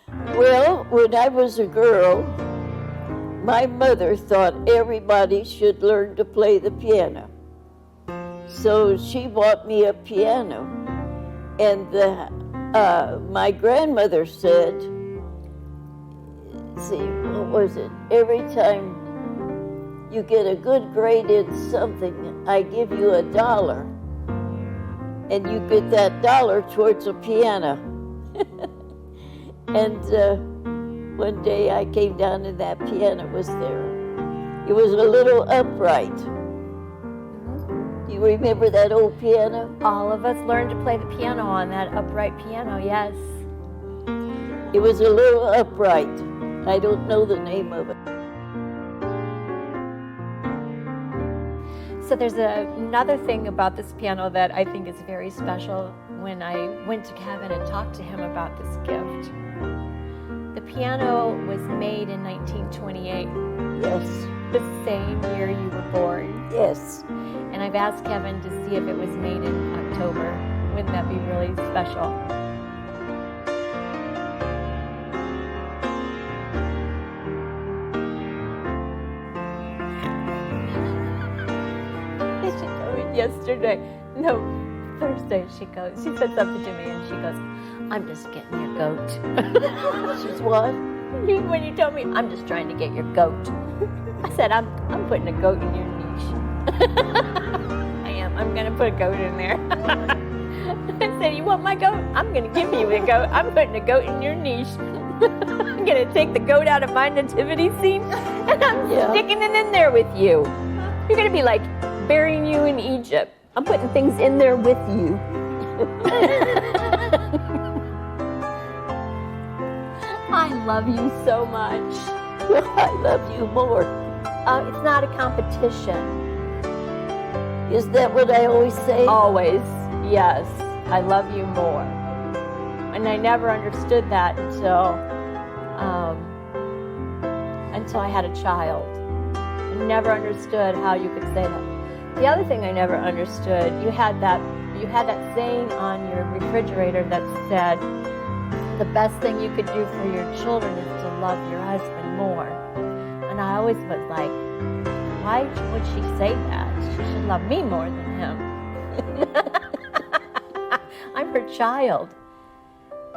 Well, when I was a girl, my mother thought everybody should learn to play the piano. So she bought me a piano. And my grandmother said, see, what was it? Every time you get a good grade in something, I give you $1. And you get that $1 towards a piano. And one day I came down and that piano was there. It was a little upright. Do you remember that old piano? All of us learned to play the piano on that upright piano, yes. It was a little upright. I don't know the name of it. So there's another thing about this piano that I think is very special when I went to Kevin and talked to him about this gift. The piano was made in 1928. Yes. The same year you were born. Yes. And I've asked Kevin to see if it was made in October. Wouldn't that be really special? Yesterday, no, Thursday, she said something to me and she goes, I'm just getting your goat. She's what? When you told me, I'm just trying to get your goat. I said, I'm putting a goat in your niche. I am. I'm going to put a goat in there. I said, you want my goat? I'm going to give you a goat. I'm putting a goat in your niche. I'm going to take the goat out of my nativity scene and I'm sticking it in there with you. You're going to be like burying you in Egypt. I'm putting things in there with you. I love you so much. Well, I love you more. It's not a competition. Is that what I always say? Always, yes. I love you more. And I never understood that until I had a child. I never understood how you could say that. The other thing I never understood, you had that saying on your refrigerator that said, the best thing you could do for your children is to love your husband more. And I always was like, why would she say that? She should love me more than him. I'm her child.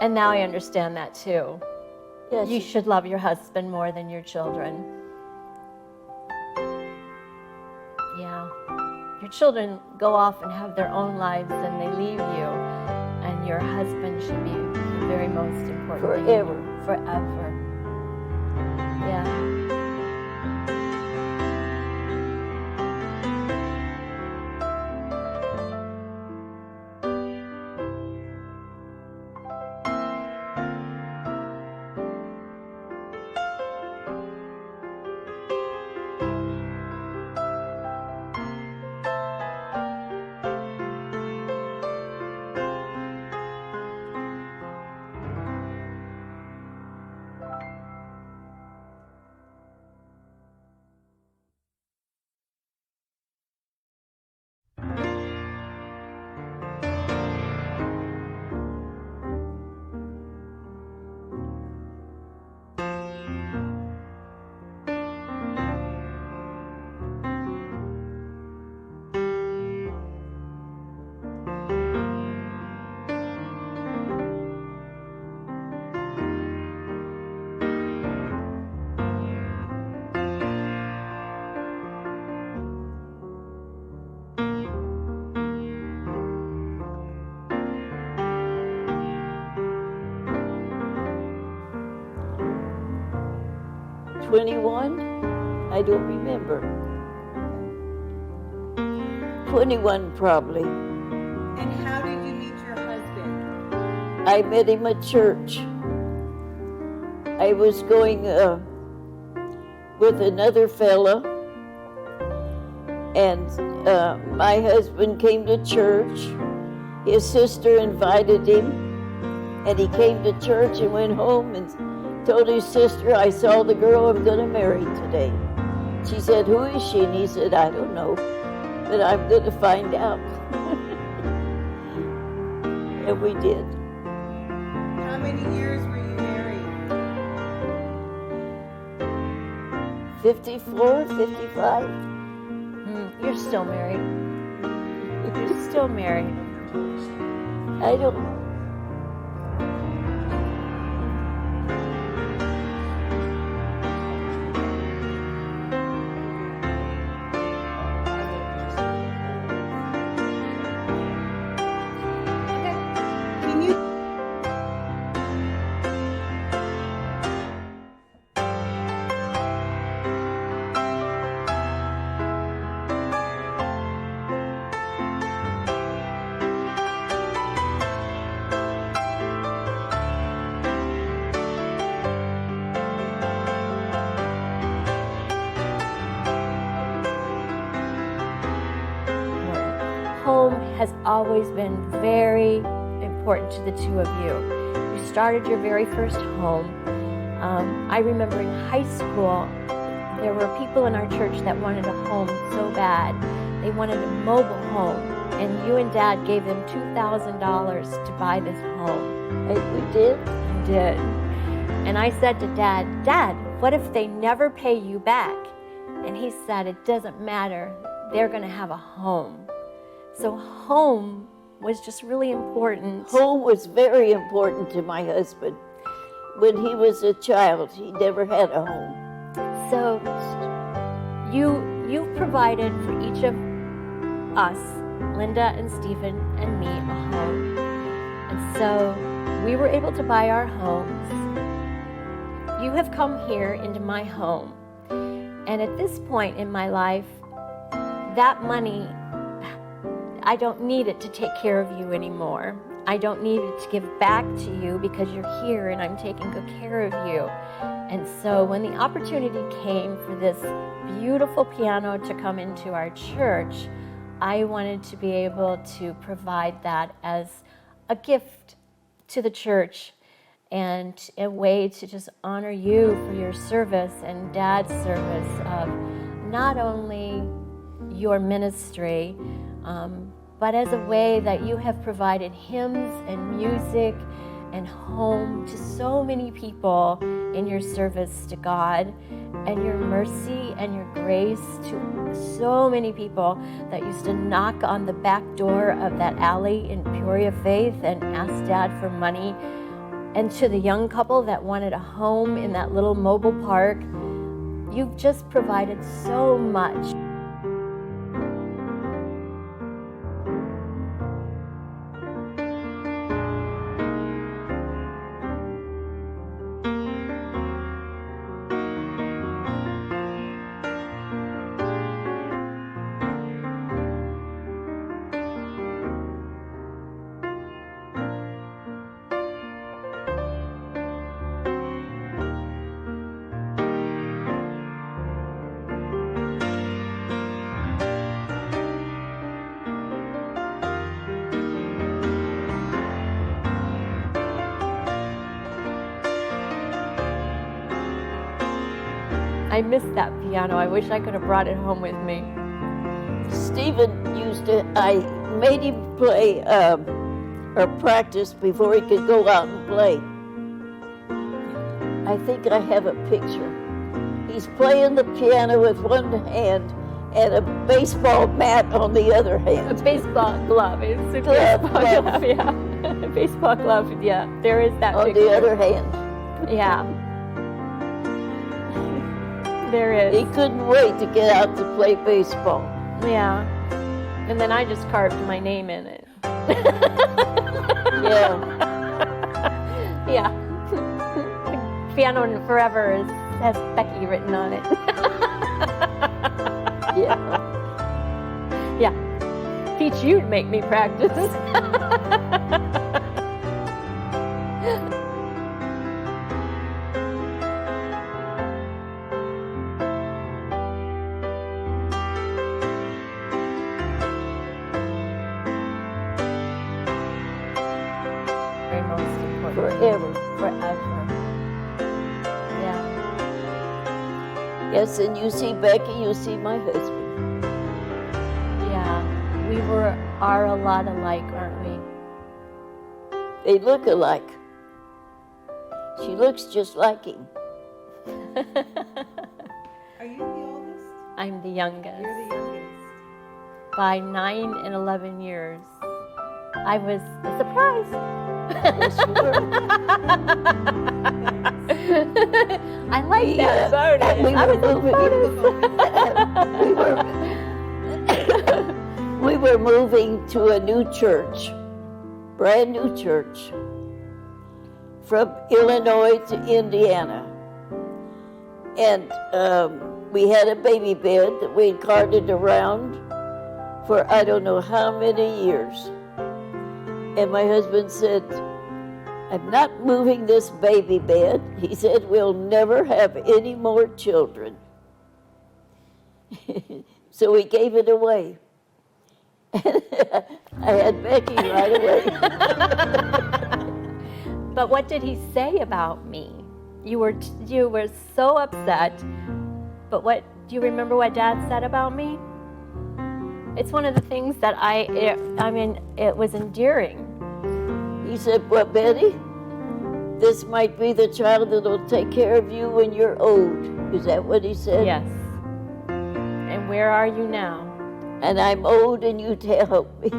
And now I understand that too. Yes. You should love your husband more than your children. Yeah. Your children go off and have their own lives and they leave you. And your husband should be the very most important thing. Forever. Yeah. I don't remember. 21 probably. And how did you meet your husband? I met him at church. I was going with another fella, and my husband came to church. His sister invited him, and he came to church and went home and told his sister, I saw the girl I'm going to marry today. She said, who is she? And he said, I don't know, but I'm going to find out. And we did. How many years were you married? 54, 55. You're still married. You're still married. I don't. Can you Home has always been very important to the two of you. You started your very first home. I remember in high school, there were people in our church that wanted a home so bad. They wanted a mobile home, and you and Dad gave them $2,000 to buy this home. We did. You did. And I said to Dad, Dad, what if they never pay you back? And he said, it doesn't matter. They're going to have a home. So home was just really important. Home was very important to my husband. When he was a child, he never had a home. So you've provided for each of us, Linda and Stephen and me, a home. And so we were able to buy our homes. You have come here into my home. And at this point in my life, that money, I don't need it to take care of you anymore. I don't need it to give back to you because you're here and I'm taking good care of you. And so when the opportunity came for this beautiful piano to come into our church, I wanted to be able to provide that as a gift to the church and a way to just honor you for your service and Dad's service of not only your ministry, but as a way that you have provided hymns and music and home to so many people in your service to God, and your mercy and your grace to so many people that used to knock on the back door of that alley in Peoria Faith and ask Dad for money, and to the young couple that wanted a home in that little mobile park. You've just provided so much. I miss that piano. I wish I could have brought it home with me. Stephen I made him play or practice before he could go out and play. I think I have a picture. He's playing the piano with one hand and a baseball mat on the other A hand. baseball glove. It's a Glove, baseball glove. glove, yeah. A baseball glove, yeah. There is that On picture. the other hand. Yeah. There is. He couldn't wait to get out to play baseball. Yeah. And then I just carved my name in it. Yeah. Yeah. The piano forever has Becky written on it. Yeah. Yeah. Teach you to make me practice. Very most important. Forever. Forever. Yeah. Yes, and you see Becky, you see my husband. Yeah. We are a lot alike, aren't we? They look alike. She looks just like him. Are you the oldest? I'm the youngest. You're the youngest. By 9 and 11 years. I was surprised. Yes, you were. I like that bonus. we I were was a bonus. we were moving to a new church, brand new church, from Illinois to Indiana. And we had a baby bed that we'd carted around for I don't know how many years. And my husband said, I'm not moving this baby bed. He said, we'll never have any more children. So we gave it away. I had Becky right away. But what did he say about me? You were so upset. But what do you remember what Dad said about me? It's one of the things that it was endearing. He said, well, Betty, this might be the child that'll take care of you when you're old. Is that what he said? Yes. And where are you now? And I'm old and you to help me.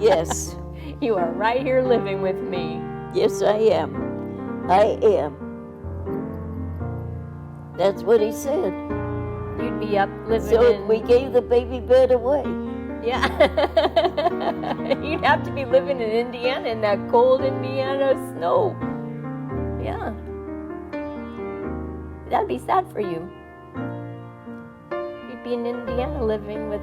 Yes. You are right here living with me. Yes, I am. I am. That's what he said. You'd be up living So in... we gave the baby bed away. Yeah. You'd have to be living in Indiana in that cold Indiana snow. Yeah. That'd be sad for you. You'd be in Indiana living with...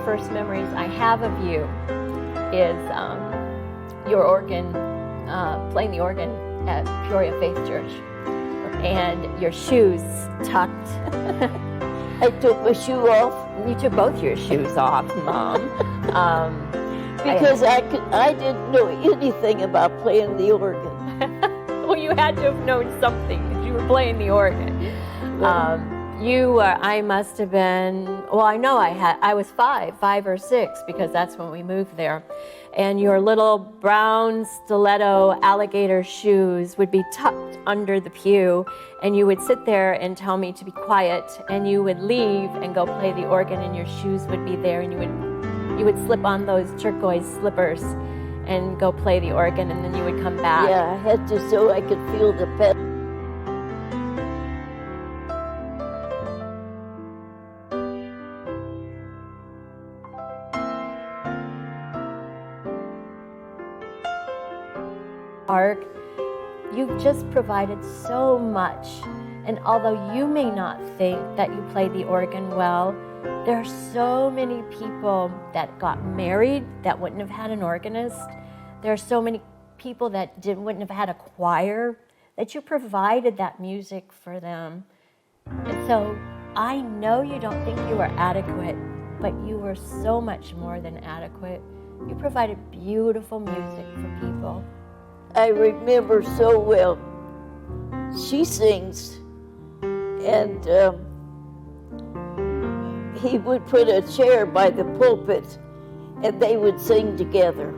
First memories I have of you is your organ, playing the organ at Peoria Faith Church, and your shoes tucked. I took my shoe off You took both your shoes off, Mom. because I didn't know anything about playing the organ. Well, you had to have known something because you were playing the organ. I must have been, well, I know I was 5 or 6, because that's when we moved there. And your little brown stiletto alligator shoes would be tucked under the pew, and you would sit there and tell me to be quiet, and you would leave and go play the organ, and your shoes would be there, and you would slip on those turquoise slippers and go play the organ, and then you would come back. Yeah, I had to so I could feel the pedal. Mark, you've just provided so much, and although you may not think that you play the organ well, there are so many people that got married that wouldn't have had an organist. There are so many people that wouldn't have had a choir, that you provided that music for them. And so I know you don't think you were adequate, but you were so much more than adequate. You provided beautiful music for people. I remember so well. She sings, and he would put a chair by the pulpit, and they would sing together.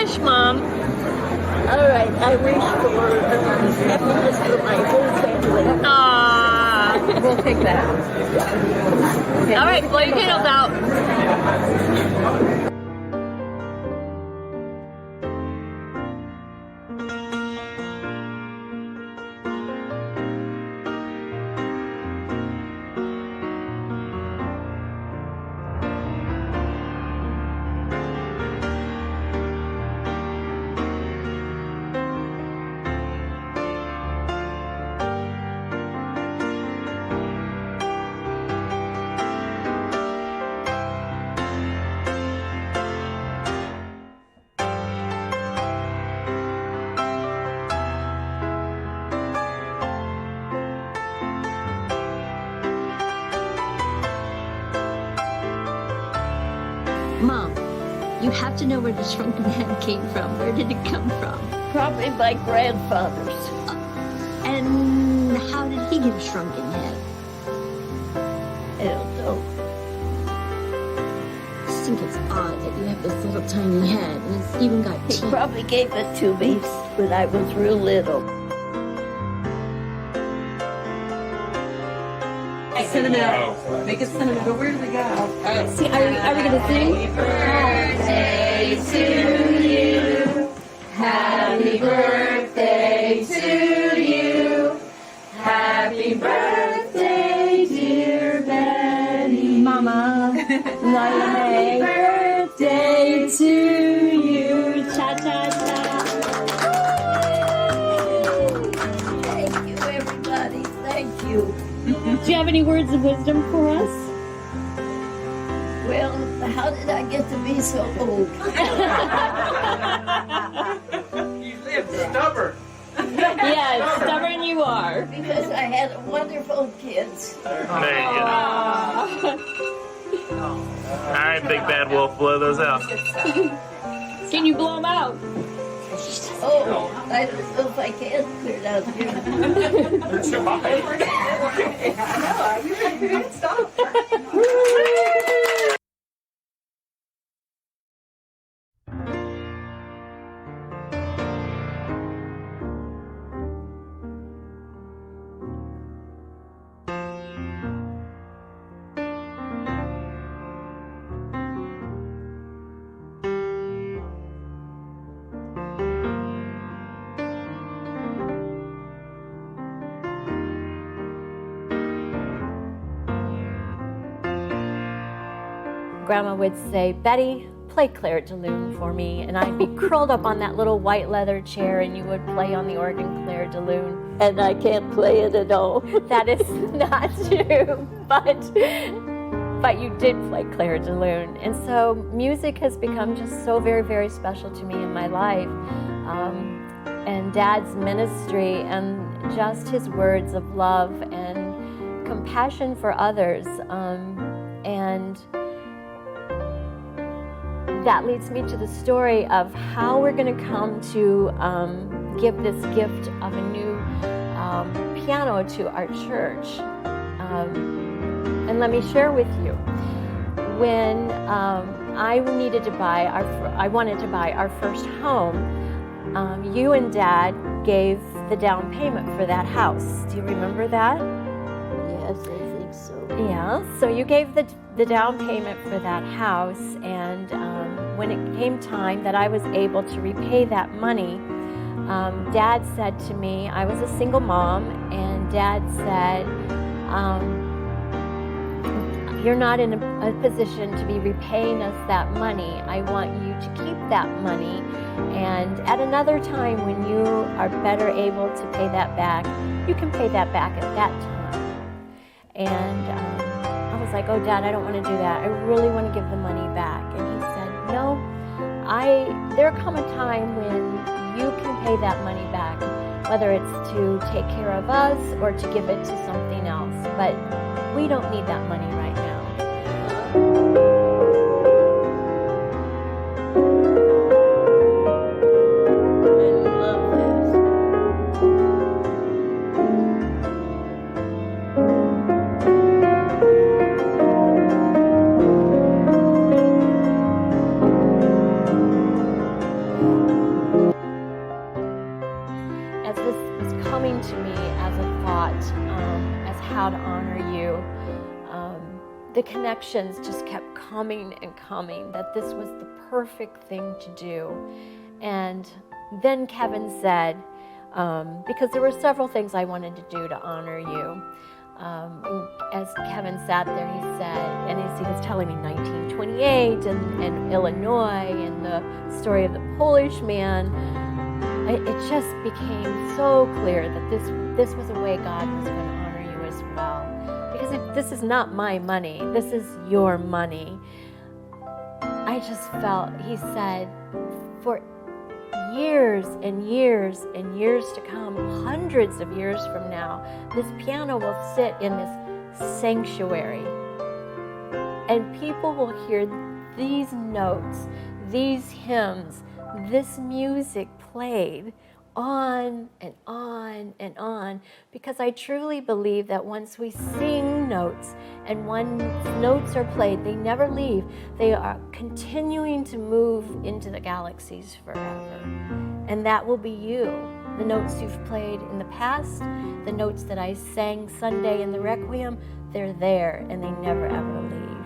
wish, Mom? All right, I wish for happiness for my whole family. Aww. We'll take that. All right, blow your candles out. Mom, you have to know where the shrunken head came from. Where did it come from? Probably my grandfather's. And how did he get a shrunken head? I don't know. I just think it's odd that you have this little tiny head and it's even got He teeth. probably gave it to me when I was real little. Sentimental. Make it sentimental. Where do we go? See, are we gonna sing? Mama, happy birthday to you. Cha cha cha. Thank you, everybody. Thank you. Do you have any words of wisdom for us? Well, how did I get to be so old? You live stubborn. Yeah, stubborn you are. Because I had wonderful kids. There you go. All right, Big Bad Wolf, blow those out. Can you blow them out? Oh, I don't know if I can clear it out here. Grandma would say, Betty, play Claire de Lune for me. And I'd be curled up on that little white leather chair and you would play on the organ Claire de Lune. And I can't play it at all. That is not true, but you did play Claire de Lune. And so music has become just so very, very special to me in my life. And Dad's ministry and just his words of love and compassion for others. And that leads me to the story of how we're going to come to give this gift of a new piano to our church. And let me share with you. When I wanted to buy our first home, you and Dad gave the down payment for that house. Do you remember that? Yes, I think so. Yeah, so you gave the down payment for that house, and when it came time that I was able to repay that money, Dad said to me, I was a single mom, and Dad said, you're not in a position to be repaying us that money. I want you to keep that money, and at another time when you are better able to pay that back, you can pay that back at that time. And I was like, oh, Dad, I don't want to do that. I really want to give the money back. And he said, no, there'll come a time when you can pay that money back, whether it's to take care of us or to give it to something else. But we don't need that money right now. I love this. the connections just kept coming and coming, that this was the perfect thing to do. And then Kevin said, because there were several things I wanted to do to honor you. And as Kevin sat there, he said, and he was telling me 1928 and Illinois and the story of the Polish man. It just became so clear that this was a way God was going to honor you as well. Because this is not my money, this is your money. I just felt, he said, for years and years and years to come, hundreds of years from now, this piano will sit in this sanctuary. And people will hear these notes, these hymns, this music played on and on and on, because I truly believe that once we sing notes and once notes are played, they never leave. They are continuing to move into the galaxies forever. And that will be you. The notes you've played in the past, the notes that I sang Sunday in the Requiem, they're there and they never ever leave.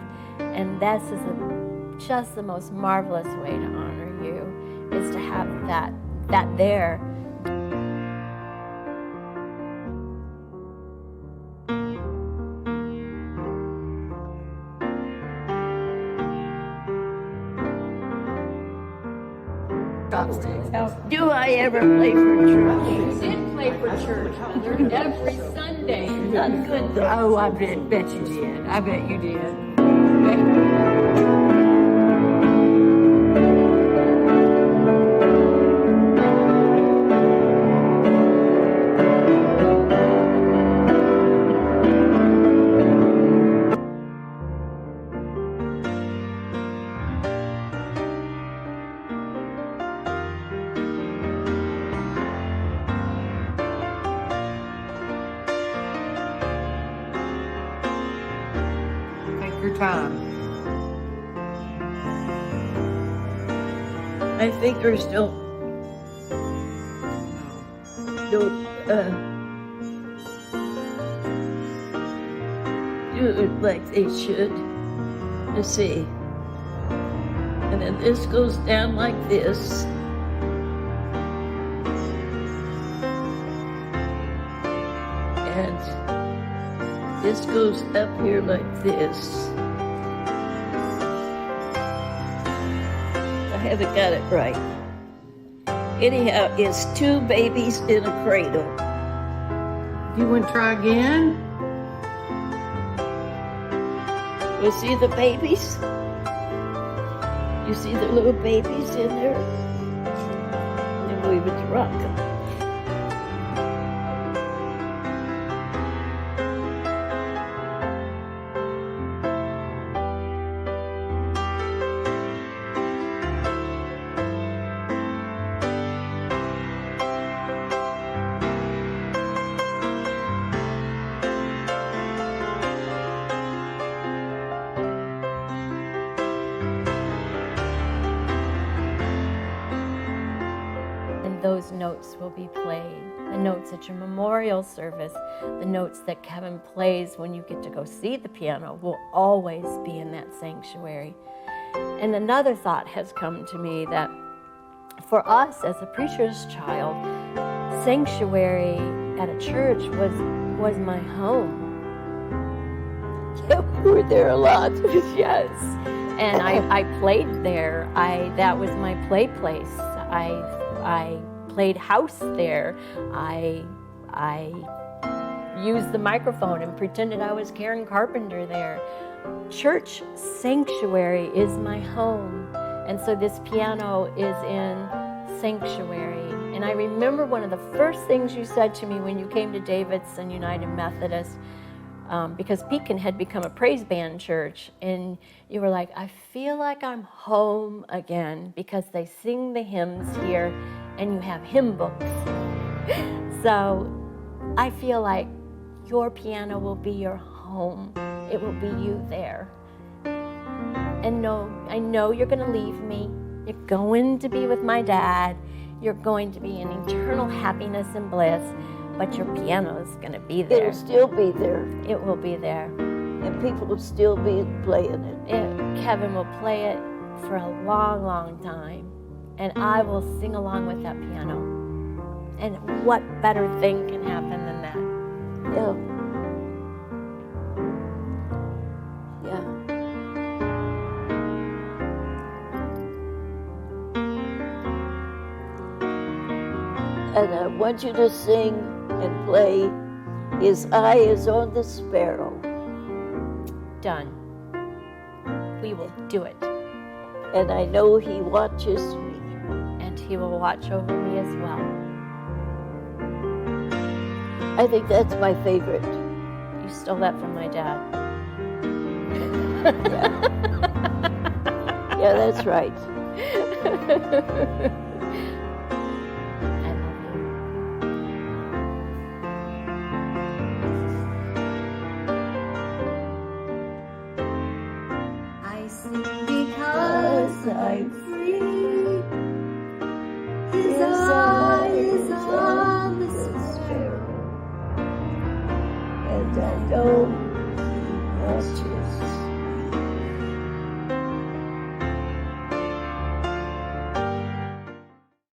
And this is just the most marvelous way to honor you, is to have that there. Do I ever play for church? You did play for church, Mother, every Sunday. Not good though. Oh, I bet you did. I bet you did. Take your time. My fingers don't do it like they should. You see. And then this goes down like this. And this goes up here like this. I haven't got it right. Anyhow, it's two babies in a cradle. You want to try again? You see the babies? You see the little babies in there? And we would rock them. Those notes will be played. The notes at your memorial service, the notes that Kevin plays when you get to go see the piano will always be in that sanctuary. And another thought has come to me that for us as a preacher's child, sanctuary at a church was my home. Yeah, we were there a lot. Yes. And I played there. That was my play place. I played house there. I used the microphone and pretended I was Karen Carpenter there. Church sanctuary is my home. And so this piano is in sanctuary. And I remember one of the first things you said to me when you came to Davidson United Methodist, because Pekin had become a praise band church, and you were like, I feel like I'm home again because they sing the hymns here and you have hymn books. So I feel like your piano will be your home. It will be you there. And no, I know you're going to leave me. You're going to be with my dad. You're going to be in eternal happiness and bliss. But your piano is going to be there. It'll still be there. It will be there. and people will still be playing it. Kevin will play it for a long, long time, and I will sing along with that piano. And what better thing can happen than that? Yeah. Yeah. And I want you to sing and play His Eye is on the Sparrow. Done. We will do it. And I know He watches me. And He will watch over me as well. I think that's my favorite. You stole that from my dad. Yeah, that's right. I love you. I sing because I'm free. His eye is on the sparrow. And I know